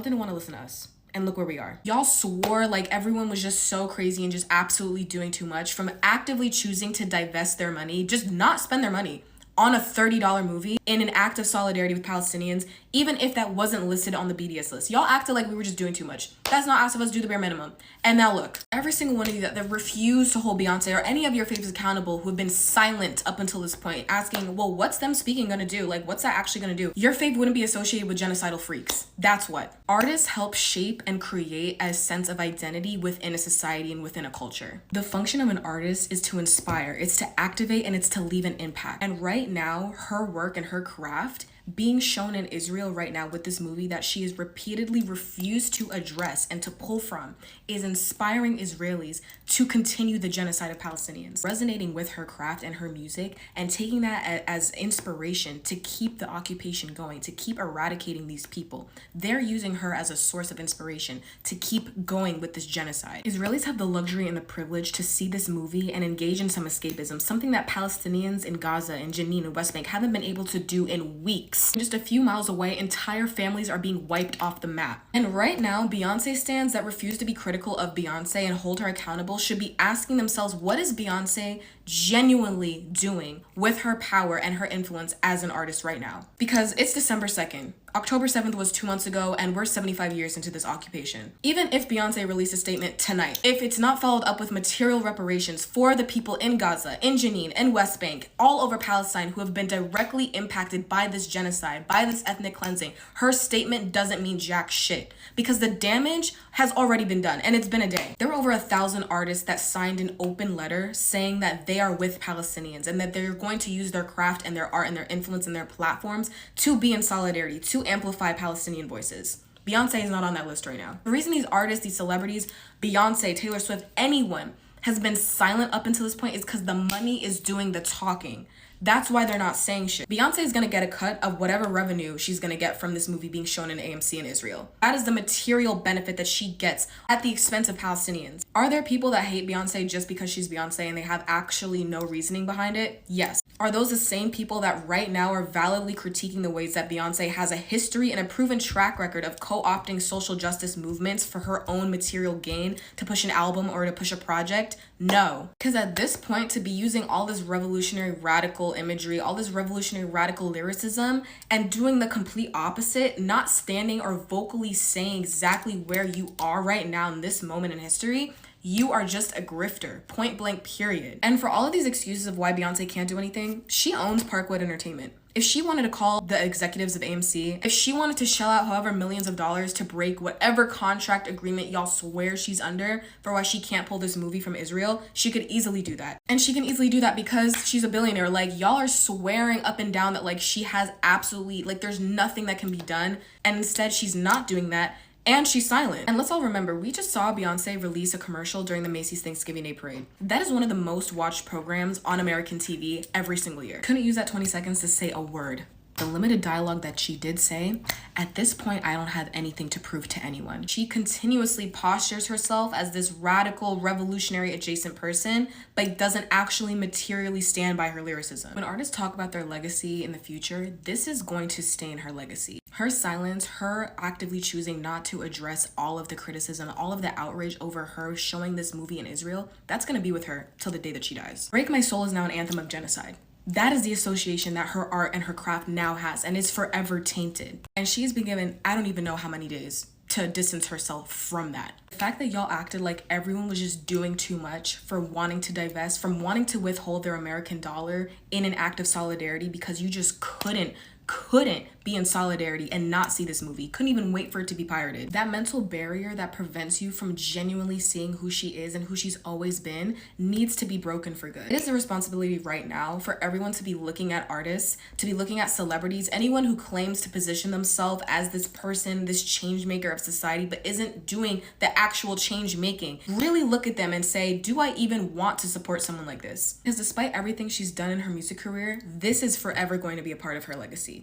y'all didn't want to listen to us. And look where we are. Y'all swore like everyone was just so crazy and just absolutely doing too much, from actively choosing to divest their money, just not spend their money on a $30 movie in an act of solidarity with Palestinians, even if that wasn't listed on the BDS list. Y'all acted like we were just doing too much. That's not asked of us, do the bare minimum. And now look, every single one of you that refused to hold Beyonce or any of your faves accountable who have been silent up until this point, asking, well, what's them speaking gonna do? Like, what's that actually gonna do? Your fave wouldn't be associated with genocidal freaks. That's what. Artists help shape and create a sense of identity within a society and within a culture. The function of an artist is to inspire, it's to activate, and it's to leave an impact. And right now, her work and her craft being shown in Israel right now with this movie that she has repeatedly refused to address and to pull from is inspiring Israelis to continue the genocide of Palestinians. Resonating with her craft and her music and taking that as inspiration to keep the occupation going, to keep eradicating these people. They're using her as a source of inspiration to keep going with this genocide. Israelis have the luxury and the privilege to see this movie and engage in some escapism, something that Palestinians in Gaza and Jenin and West Bank haven't been able to do in weeks. Just a few miles away, entire families are being wiped off the map. And right now, Beyonce stans that refuse to be critical of Beyonce and hold her accountable should be asking themselves, what is Beyonce genuinely doing with her power and her influence as an artist right now? Because it's December 2nd. October 7th was 2 months ago, and we're 75 years into this occupation. Even if Beyonce released a statement tonight, if it's not followed up with material reparations for the people in Gaza, in Jenin, in West Bank, all over Palestine who have been directly impacted by this genocide, by this ethnic cleansing, her statement doesn't mean jack shit, because the damage has already been done, and it's been a day. There were over 1,000 artists that signed an open letter saying that they are with Palestinians and that they're going to use their craft and their art and their influence and their platforms to be in solidarity, to amplify Palestinian voices. Beyonce is not on that list right now. The reason these artists, these celebrities, Beyonce, Taylor Swift, anyone has been silent up until this point is because the money is doing the talking. That's why they're not saying shit. Beyonce is gonna get a cut of whatever revenue she's gonna get from this movie being shown in AMC in Israel. That is the material benefit that she gets at the expense of Palestinians. Are there people that hate Beyonce just because she's Beyonce and they have actually no reasoning behind it? Yes. Are those the same people that right now are validly critiquing the ways that Beyonce has a history and a proven track record of co-opting social justice movements for her own material gain to push an album or to push a project? No. Because at this point, to be using all this revolutionary radical imagery, all this revolutionary radical lyricism, and doing the complete opposite, not standing or vocally saying exactly where you are right now in this moment in history, you are just a grifter, point blank, period. And for all of these excuses of why Beyonce can't do anything, she owns Parkwood Entertainment. If she wanted to call the executives of AMC, if she wanted to shell out however millions of dollars to break whatever contract agreement y'all swear she's under for why she can't pull this movie from Israel, she could easily do that. And she can easily do that because she's a billionaire. Like, y'all are swearing up and down that like she has absolutely, like there's nothing that can be done. And instead she's not doing that. And she's silent. And let's all remember, we just saw Beyonce release a commercial during the Macy's Thanksgiving Day Parade. That is one of the most watched programs on American TV every single year. Couldn't use that 20 seconds to say a word. The limited dialogue that she did say, at this point, I don't have anything to prove to anyone. She continuously postures herself as this radical, revolutionary, adjacent person, but doesn't actually materially stand by her lyricism. When artists talk about their legacy in the future, this is going to stain her legacy. Her silence, her actively choosing not to address all of the criticism, all of the outrage over her showing this movie in Israel, that's gonna be with her till the day that she dies. Break My Soul is now an anthem of genocide. That is the association that her art and her craft now has, and is forever tainted. And she's been given, I don't even know how many days to distance herself from that. The fact that y'all acted like everyone was just doing too much for wanting to divest, from wanting to withhold their American dollar in an act of solidarity because you just couldn't be in solidarity and not see this movie, couldn't even wait for it to be pirated. That mental barrier that prevents you from genuinely seeing who she is and who she's always been needs to be broken for good. It is a responsibility right now for everyone to be looking at artists, to be looking at celebrities, anyone who claims to position themselves as this person, this change maker of society, but isn't doing the actual change making. Really look at them and say, do I even want to support someone like this? Because despite everything she's done in her music career, this is forever going to be a part of her legacy.